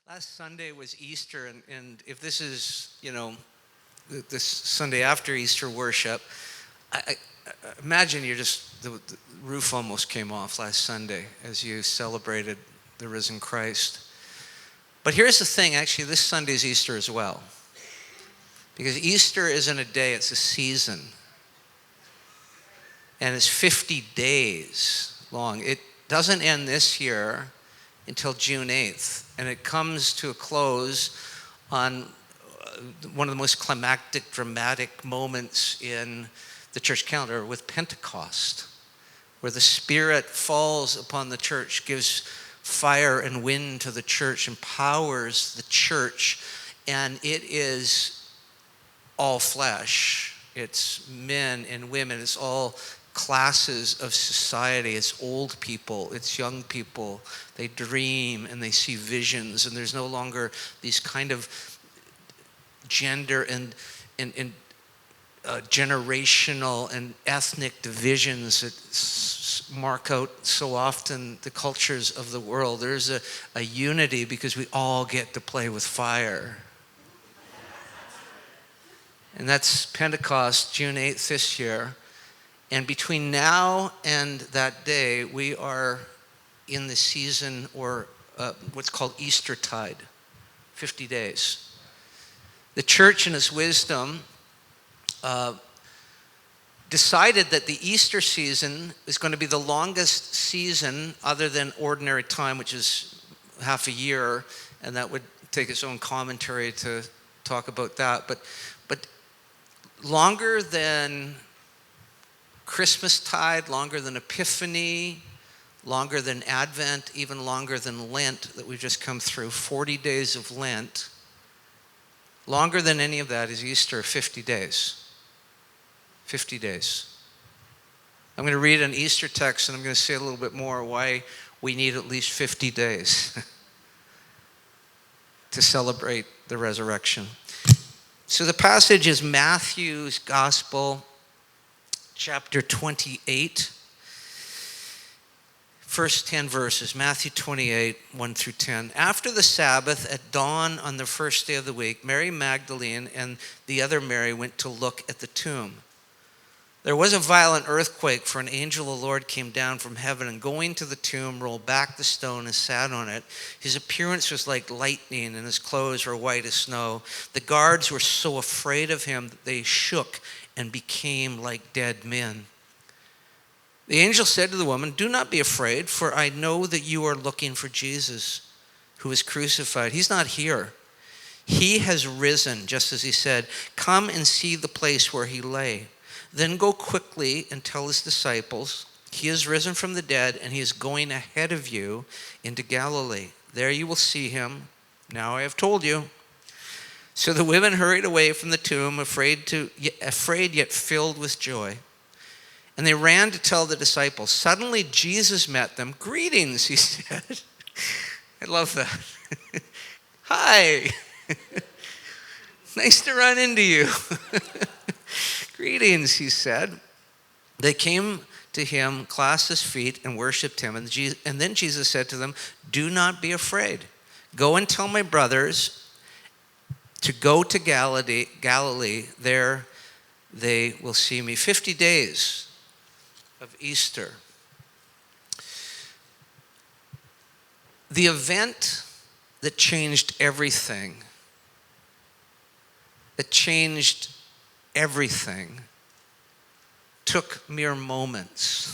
Last Sunday was Easter, and if this is, this Sunday after Easter worship, I imagine the roof almost came off last Sunday as you celebrated the risen Christ. But here's the thing, actually, this Sunday is Easter as well. Because Easter isn't a day, it's a season. And it's 50 days long. It doesn't end this year until June 8th. And it comes to a close on one of the most climactic, dramatic moments in the church calendar with Pentecost, where the Spirit falls upon the church, gives fire and wind to the church, empowers the church, and it is all flesh. It's men and women. It's all classes of society. It's old people. It's young people. They dream and they see visions, and there's no longer these kind of gender and generational and ethnic divisions that mark out so often the cultures of the world. There's a unity because we all get to play with fire. And that's Pentecost, June 8th this year. And between now and that day, we are in the season or what's called Eastertide, 50 days. The church in its wisdom decided that the Easter season is going to be the longest season other than ordinary time, which is half a year, and that would take its own commentary to talk about that. But longer than Christmastide, longer than Epiphany, longer than Advent, even longer than Lent that we've just come through, 40 days of Lent. Longer than any of that is Easter, 50 days. 50 days. I'm going to read an Easter text, and I'm going to say a little bit more why we need at least 50 days to celebrate the resurrection. So the passage is Matthew's Gospel, chapter 28, first 10 verses, Matthew 28, 1 through 10. After the Sabbath, at dawn on the first day of the week, Mary Magdalene and the other Mary went to look at the tomb. There was a violent earthquake, for an angel of the Lord came down from heaven and going to the tomb, rolled back the stone and sat on it. His appearance was like lightning and his clothes were white as snow. The guards were so afraid of him that they shook and became like dead men. The angel said to the woman, "Do not be afraid, for I know that you are looking for Jesus, who was crucified. He's not here. He has risen, just as he said. Come and see the place where he lay. Then go quickly and tell his disciples, he is risen from the dead, and he is going ahead of you into Galilee. There you will see him. Now I have told you." So the women hurried away from the tomb, afraid yet filled with joy. And they ran to tell the disciples. Suddenly Jesus met them. "Greetings," he said. I love that. "Hi. Nice to run into you." "Greetings," he said. They came to him, clasped his feet, and worshiped him. And then Jesus said to them, "Do not be afraid. Go and tell my brothers to go to Galilee. There they will see me." 50 days of Easter. The event that changed everything, took mere moments.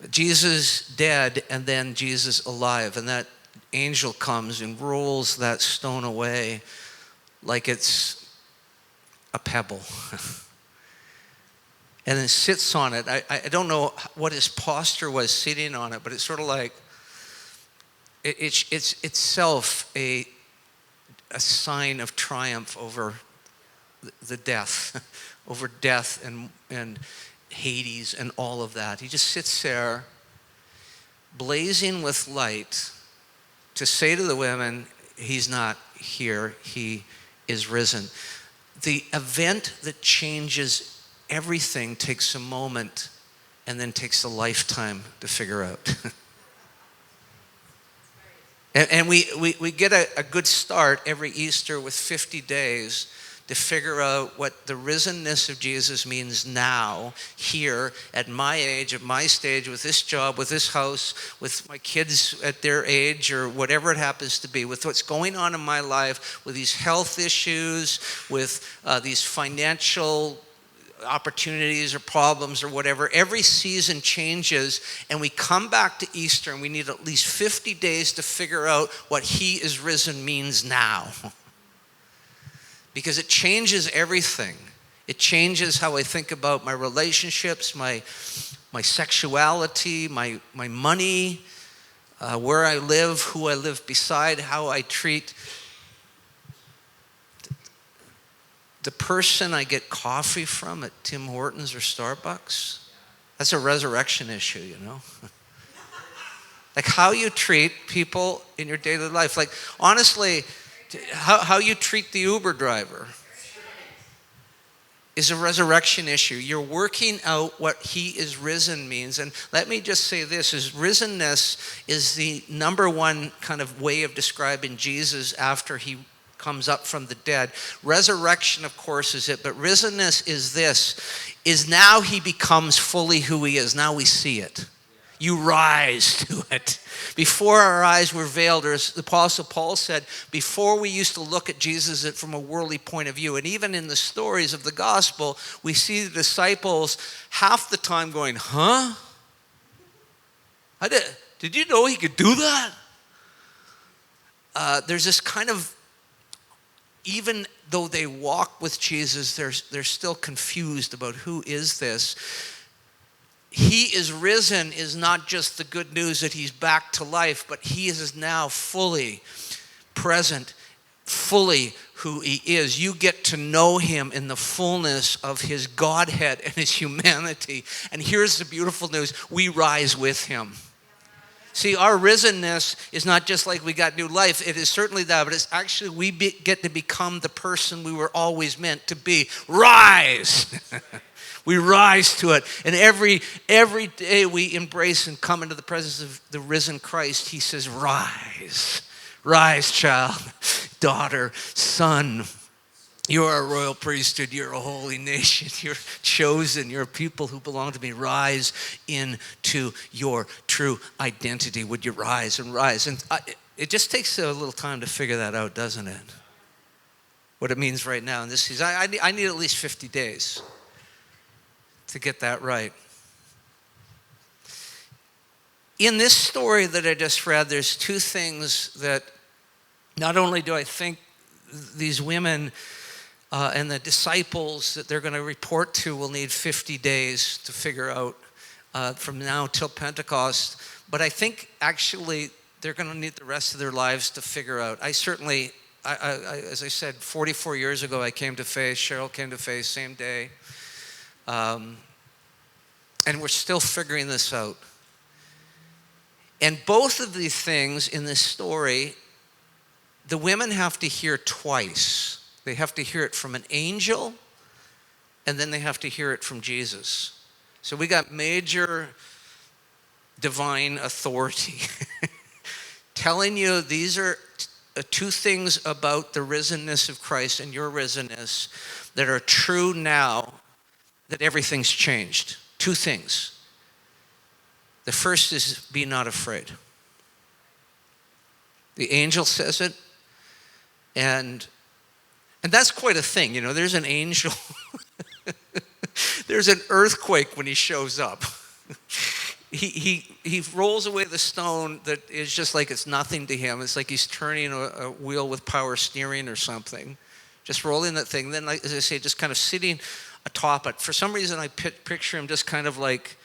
Jesus dead and then Jesus alive, and that angel comes and rolls that stone away like it's a pebble. And then sits on it. I don't know what his posture was sitting on it, but it's sort of like it's itself a sign of triumph over the death, over death and Hades and all of that. He just sits there, blazing with light, to say to the women, he's not here, he is risen. The event that changes everything takes a moment and then takes a lifetime to figure out. And we get a good start every Easter with 50 days to figure out what the risenness of Jesus means now, here, at my age, at my stage, with this job, with this house, with my kids at their age, or whatever it happens to be, with what's going on in my life, with these health issues, with these financial opportunities or problems or whatever. Every season changes, and we come back to Easter and we need at least 50 days to figure out what he is risen means now. Because it changes everything. It changes how I think about my relationships, my sexuality, my money, where I live, who I live beside, how I treat the person I get coffee from at Tim Hortons or Starbucks. That's a resurrection issue, you know? Like how you treat people in your daily life. Like honestly, how you treat the Uber driver is a resurrection issue. You're working out what he is risen means. And let me just say this, is risenness is the number one kind of way of describing Jesus after he comes up from the dead. Resurrection, of course, is it, but risenness is this, is now he becomes fully who he is. Now we see it. You rise to it. Before our eyes were veiled, or as the Apostle Paul said, before we used to look at Jesus from a worldly point of view. And even in the stories of the gospel, we see the disciples half the time going, huh? Did you know he could do that? There's this kind of, even though they walk with Jesus, they're still confused about who is this. He is risen is not just the good news that he's back to life, but he is now fully present, fully who he is. You get to know him in the fullness of his Godhead and his humanity. And here's the beautiful news, we rise with him. See, our risenness is not just like we got new life. It is certainly that, but it's actually we get to become the person we were always meant to be. Rise! We rise to it. And every day we embrace and come into the presence of the risen Christ. He says, rise. Rise, child, daughter, son. You're a royal priesthood. You're a holy nation. You're chosen. You're a people who belong to me. Rise into your true identity. Would you rise and rise? And it just takes a little time to figure that out, doesn't it? What it means right now in this season. I need at least 50 days to get that right. In this story that I just read, there's two things that not only do I think these women and the disciples that they're going to report to will need 50 days to figure out from now till Pentecost, but I think actually they're going to need the rest of their lives to figure out. I certainly, as I said, 44 years ago I came to faith. Cheryl came to faith, same day. And we're still figuring this out. And both of these things in this story, the women have to hear twice. They have to hear it from an angel, and then they have to hear it from Jesus. So we got major divine authority telling you these are two things about the risenness of Christ and your risenness that are true now, that everything's changed. Two things. The first is be not afraid. The angel says it, and that's quite a thing. You know, there's an angel. There's an earthquake when he shows up. He rolls away the stone that is just like it's nothing to him. It's like he's turning a wheel with power steering or something. Just rolling that thing. Then, like, as I say, just kind of sitting atop it. For some reason, I picture him just kind of like,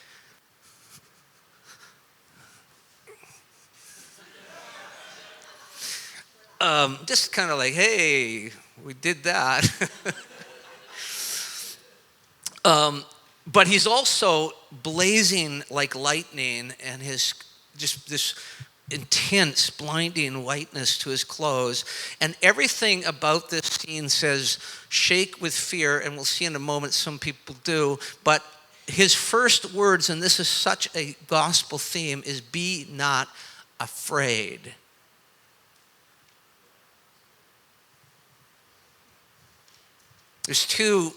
just kind of like, hey, we did that. But he's also blazing like lightning, and his just this intense, blinding whiteness to his clothes. And everything about this scene says, shake with fear, and we'll see in a moment some people do. But his first words, and this is such a gospel theme, is be not afraid. There's two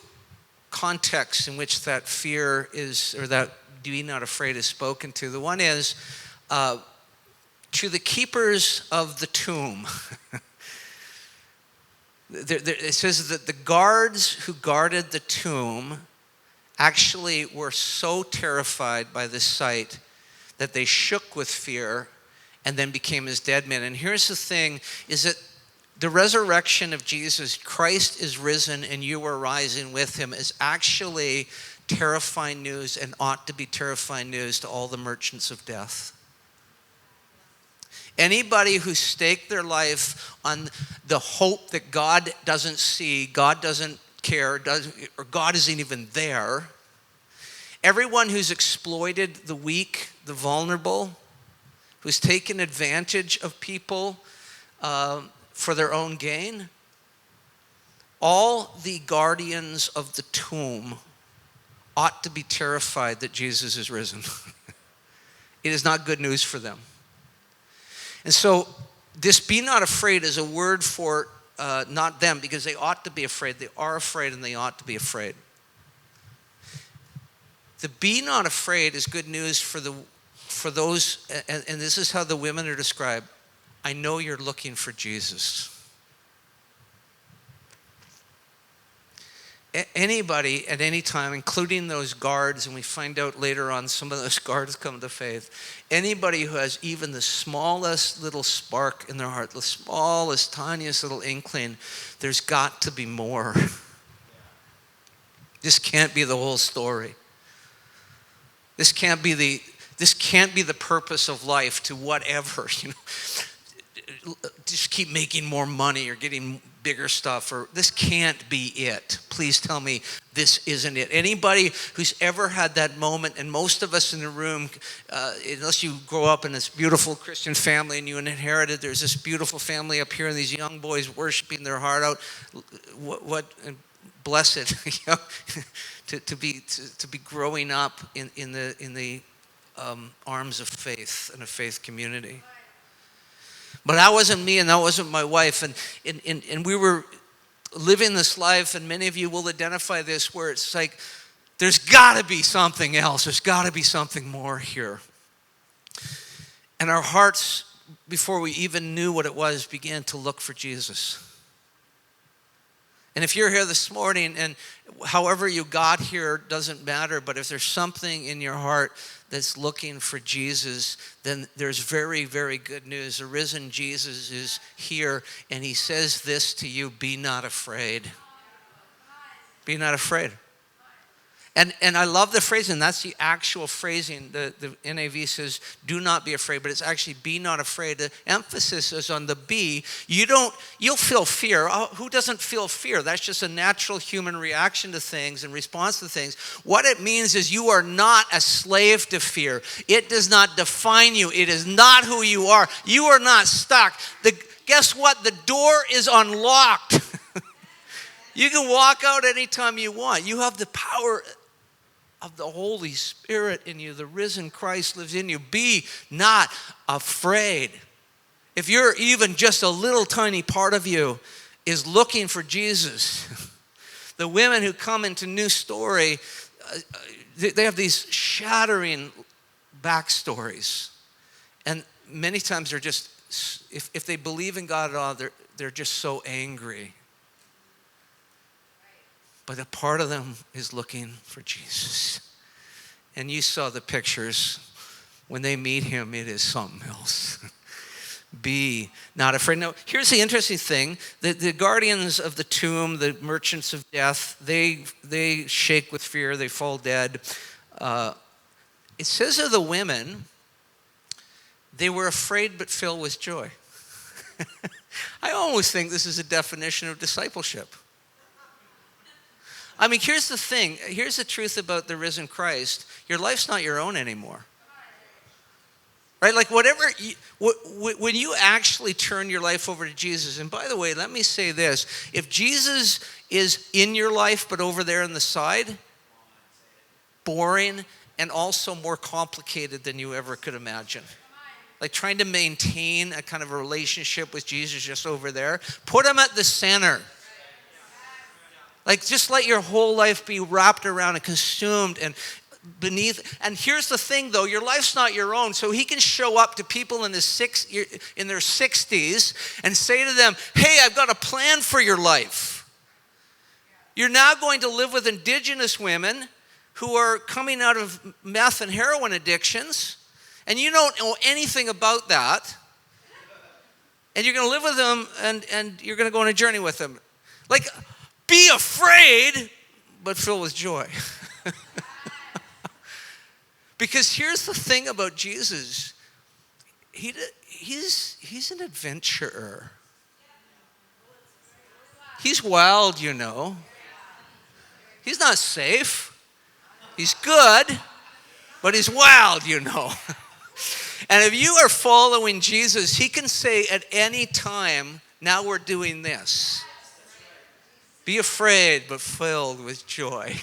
contexts in which that fear is, or that be not afraid is spoken to. The one is to the keepers of the tomb. It says that the guards who guarded the tomb actually were so terrified by this sight that they shook with fear and then became as dead men. And here's the thing, is that the resurrection of Jesus, Christ is risen and you are rising with him, is actually terrifying news and ought to be terrifying news to all the merchants of death. Anybody who staked their life on the hope that God doesn't see, God doesn't care, or God isn't even there. Everyone who's exploited the weak, the vulnerable, who's taken advantage of people for their own gain, all the guardians of the tomb ought to be terrified that Jesus is risen. It is not good news for them. And so this be not afraid is a word for not them, because they ought to be afraid. They are afraid and they ought to be afraid. The be not afraid is good news for those, and this is how the women are described. I know you're looking for Jesus. Anybody at any time, including those guards, and we find out later on some of those guards come to faith, anybody who has even the smallest little spark in their heart, the smallest, tiniest little inkling, there's got to be more. This can't be the whole story. This can't be the purpose of life to whatever, just keep making more money or getting bigger stuff, or this can't be it. Please tell me this isn't it. Anybody who's ever had that moment, and most of us in the room, unless you grow up in this beautiful Christian family and you inherited, there's this beautiful family up here and these young boys worshiping their heart out. What blessed, to be growing up in the arms of faith and a faith community. But that wasn't me and that wasn't my wife. And we were living this life, and many of you will identify this, where it's like, there's got to be something else. There's got to be something more here. And our hearts, before we even knew what it was, began to look for Jesus. And if you're here this morning, and however you got here doesn't matter, but if there's something in your heart that's looking for Jesus, then there's very, very good news. The risen Jesus is here, and he says this to you: be not afraid. Be not afraid. And I love the phrasing. That's the actual phrasing. The NAV says, do not be afraid, but it's actually be not afraid. The emphasis is on the be. You'll feel fear. Who doesn't feel fear? That's just a natural human reaction to things and response to things. What it means is you are not a slave to fear. It does not define you. It is not who you are. You are not stuck. Guess what? The door is unlocked. You can walk out anytime you want. You have the power of the Holy Spirit in you. The risen Christ lives in you. Be not afraid. If you're even just a little tiny part of you is looking for Jesus, the women who come into New Story, they have these shattering backstories. And many times they're just, if they believe in God at all, they're just so angry. But a part of them is looking for Jesus. And you saw the pictures. When they meet him, it is something else. Be not afraid. Now, here's the interesting thing. The guardians of the tomb, the merchants of death, they shake with fear. They fall dead. It says of the women, they were afraid but filled with joy. I always think this is a definition of discipleship. I mean, here's the thing. Here's the truth about the risen Christ. Your life's not your own anymore. Right? Like when you actually turn your life over to Jesus, and by the way, let me say this. If Jesus is in your life but over there on the side, boring and also more complicated than you ever could imagine. Like trying to maintain a kind of a relationship with Jesus just over there. Put him at the center. Like, just let your whole life be wrapped around and consumed and beneath. And here's the thing, though, your life's not your own. So he can show up to people in their 60s and say to them, hey, I've got a plan for your life. You're now going to live with indigenous women who are coming out of meth and heroin addictions, and you don't know anything about that. And you're going to live with them, and you're going to go on a journey with them. Like, be afraid, but filled with joy. Because here's the thing about Jesus. He's an adventurer. He's wild, you know. He's not safe. He's good, but he's wild, you know. And if you are following Jesus, he can say at any time, now we're doing this. Be afraid, but filled with joy.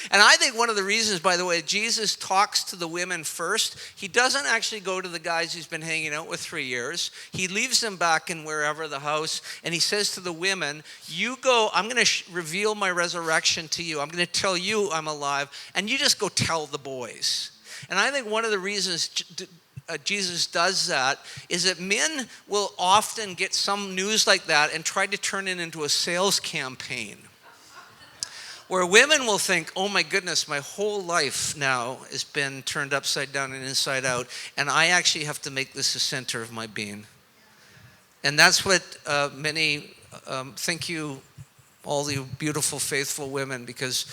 And I think one of the reasons, by the way, Jesus talks to the women first. He doesn't actually go to the guys he's been hanging out with 3 years. He leaves them back in wherever the house, and he says to the women, you go, I'm going to reveal my resurrection to you. I'm going to tell you I'm alive, and you just go tell the boys. And I think one of the reasons Jesus does that is that men will often get some news like that and try to turn it into a sales campaign, where women will think, oh my goodness, my whole life now has been turned upside down and inside out, and I actually have to make this the center of my being. And that's what thank you, all the beautiful, faithful women, because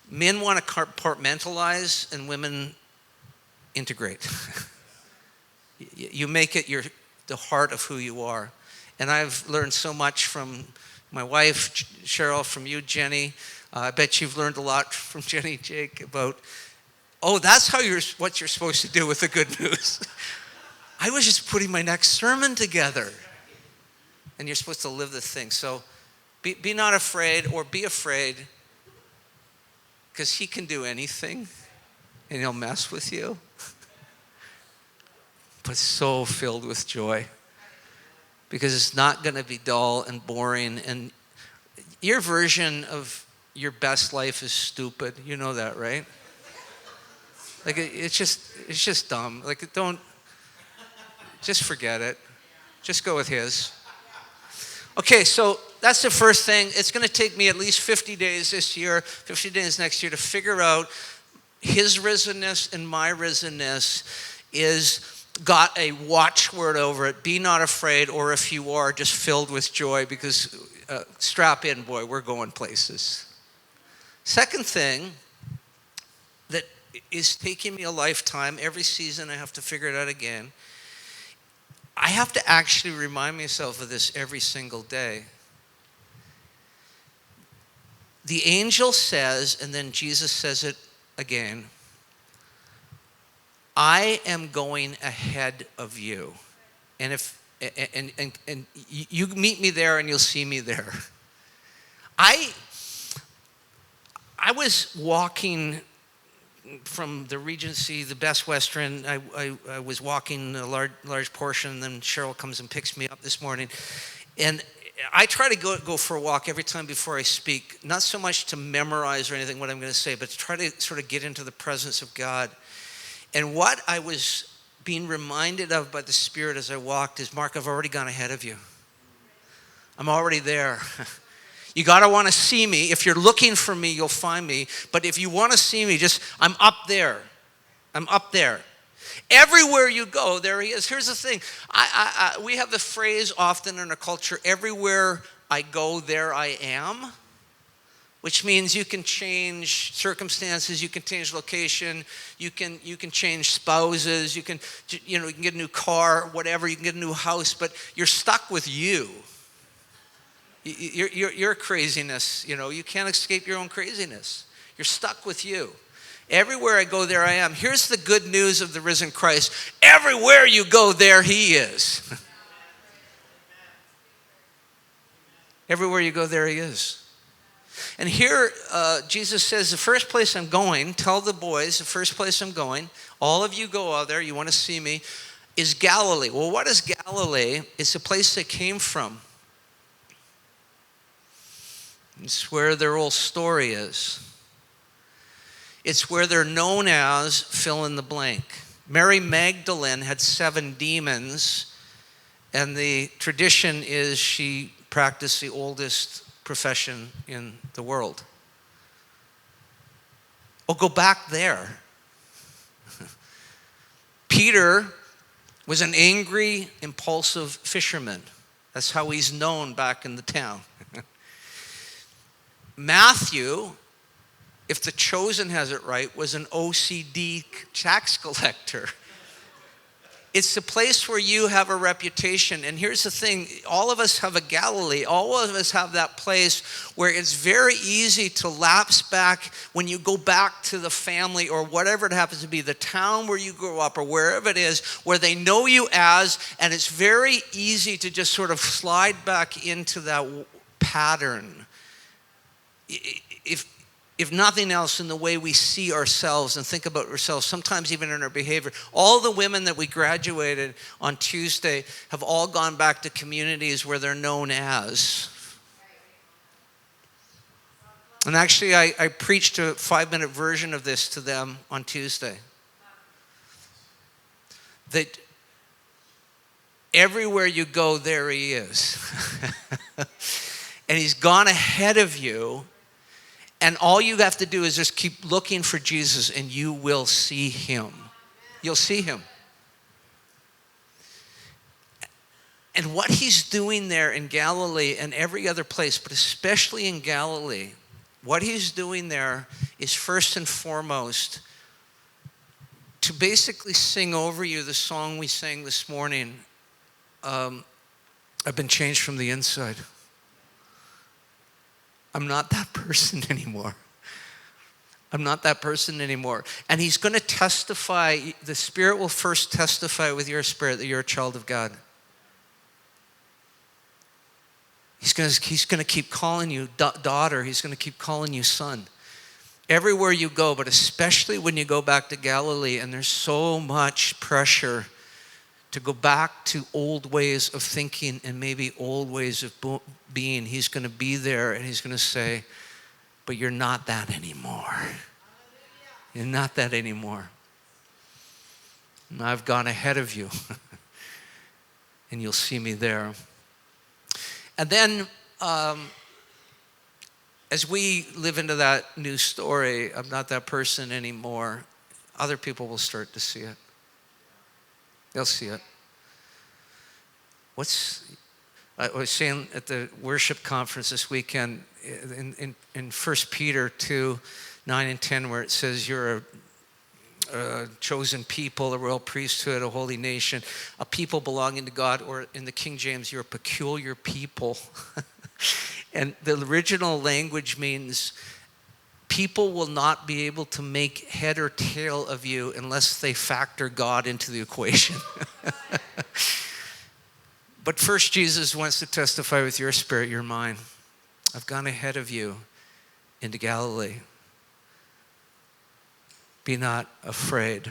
men want to compartmentalize and women integrate. You make it the heart of who you are. And I've learned so much from my wife, Cheryl, from you, Jenny. I bet you've learned a lot from Jenny, Jake, about, that's what you're supposed to do with the good news. I was just putting my next sermon together. And you're supposed to live the thing. So be not afraid, or be afraid, because he can do anything, and he'll mess with you. But so filled with joy, because it's not going to be dull and boring. And your version of your best life is stupid. You know that, right? Like, it's just dumb. Like, just forget it. Just go with his. Okay, so that's the first thing. It's going to take me at least 50 days this year, 50 days next year, to figure out his risenness and my risenness is got a watchword over it. Be not afraid, or if you are, just filled with joy, because strap in, boy, we're going places. Second thing that is taking me a lifetime, every season I have to figure it out again. I have to actually remind myself of this every single day. The angel says, and then Jesus says it again, I am going ahead of you. And you meet me there and you'll see me there. I was walking from the Regency, the Best Western. I was walking a large portion, and then Cheryl comes and picks me up this morning. And I try to go for a walk every time before I speak, not so much to memorize or anything what I'm going to say, but to try to sort of get into the presence of God. And what I was being reminded of by the Spirit as I walked is, Mark, I've already gone ahead of you. I'm already there. You got to want to see me. If you're looking for me, you'll find me. But if you want to see me, I'm up there. I'm up there. Everywhere you go, there he is. Here's the thing. We have the phrase often in our culture, everywhere I go, there I am. Which means you can change circumstances, you can change location, you can change spouses, you can get a new car, whatever, you can get a new house, but you're stuck with you. Your craziness, you can't escape your own craziness. You're stuck with you. Everywhere I go, there I am. Here's the good news of the risen Christ. Everywhere you go, there he is. Everywhere you go, there he is. And here, Jesus says, the first place I'm going, tell the boys, the first place I'm going, all of you go out there, you want to see me, is Galilee. Well, what is Galilee? It's a place they came from. It's where their whole story is. It's where they're known as fill in the blank. Mary Magdalene had 7 demons, and the tradition is she practiced the oldest profession in the world. Oh, go back there. Peter was an angry, impulsive fisherman. That's how he's known back in the town. Matthew, if the Chosen has it right, was an OCD tax collector. It's the place where you have a reputation. And here's the thing, all of us have a Galilee. All of us have that place where it's very easy to lapse back when you go back to the family or whatever it happens to be, the town where you grew up or wherever it is, where they know you as, and it's very easy to just sort of slide back into that pattern. If nothing else, in the way we see ourselves and think about ourselves, sometimes even in our behavior. All the women that we graduated on Tuesday have all gone back to communities where they're known as. And actually, I preached a 5-minute version of this to them on Tuesday. That everywhere you go, there he is. And he's gone ahead of you. And all you have to do is just keep looking for Jesus and you will see him. You'll see him. And what he's doing there in Galilee and every other place, but especially in Galilee, what he's doing there is first and foremost to basically sing over you the song we sang this morning, I've been changed from the inside. I'm not that person anymore. I'm not that person anymore. And he's going to testify, the Spirit will first testify with your spirit that you're a child of God. He's going to keep calling you daughter. He's going to keep calling you son. Everywhere you go, but especially when you go back to Galilee, and there's so much pressure to go back to old ways of thinking and maybe old ways of being. He's going to be there and he's going to say, but you're not that anymore. You're not that anymore. And I've gone ahead of you. And you'll see me there. And then, as we live into that new story, I'm not that person anymore, other people will start to see it. They'll see it. I was saying at the worship conference this weekend in 1 Peter 2, 9 and 10, where it says you're a chosen people, a royal priesthood, a holy nation, a people belonging to God, or in the King James, you're a peculiar people. And the original language means people will not be able to make head or tail of you unless they factor God into the equation. But first, Jesus wants to testify with your spirit, your mind. I've gone ahead of you into Galilee. Be not afraid.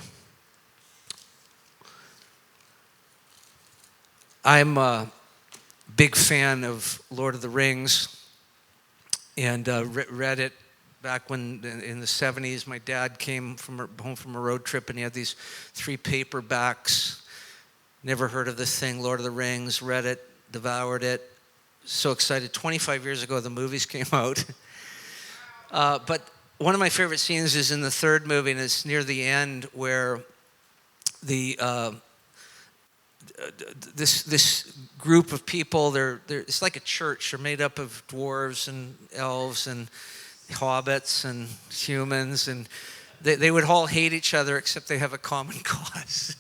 I'm a big fan of Lord of the Rings and read it back when in the 70s. My dad came home from a road trip and he had these 3 paperbacks. Never heard of this thing, Lord of the Rings, read it, devoured it. So excited. 25 years ago, the movies came out. But one of my favorite scenes is in the 3rd movie, and it's near the end where this group of people, it's like a church. They're made up of dwarves and elves and hobbits and humans, and they would all hate each other except they have a common cause.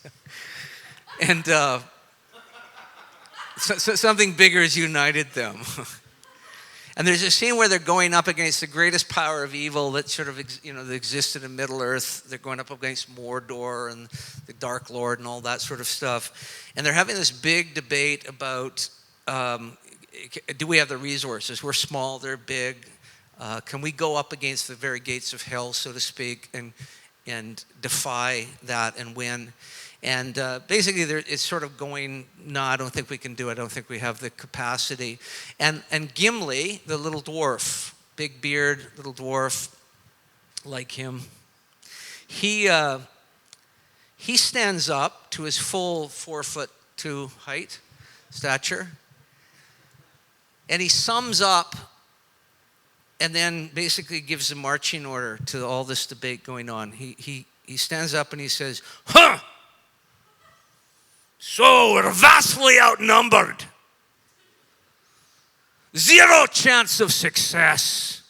And so something bigger has united them. And there's a scene where they're going up against the greatest power of evil that sort of that existed in Middle Earth. They're going up against Mordor and the Dark Lord and all that sort of stuff. And they're having this big debate about, do we have the resources? We're small, they're big. Can we go up against the very gates of hell, so to speak, and defy that and win? And basically, it's sort of going, no, I don't think we can do it. I don't think we have the capacity. And Gimli, the little dwarf, big beard, little dwarf like him. He stands up to his full 4'2" height, stature, and he sums up and then basically gives a marching order to all this debate going on. He stands up and he says, "Huh! So we're vastly outnumbered. 0 chance of success.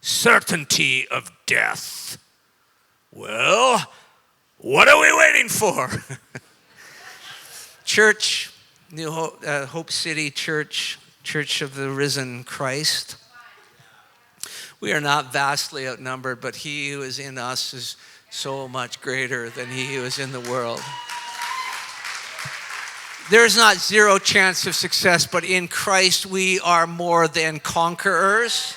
Certainty of death. Well, what are we waiting for?" Church, New Hope City Church, Church of the Risen Christ. We are not vastly outnumbered, but he who is in us is so much greater than he who is in the world. There's not 0 chance of success, but in Christ we are more than conquerors.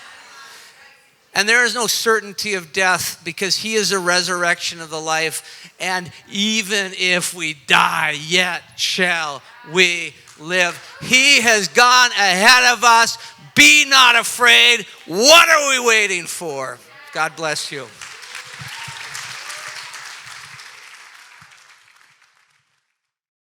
And there is no certainty of death because he is a resurrection of the life. And even if we die, yet shall we live. He has gone ahead of us. Be not afraid. What are we waiting for? God bless you.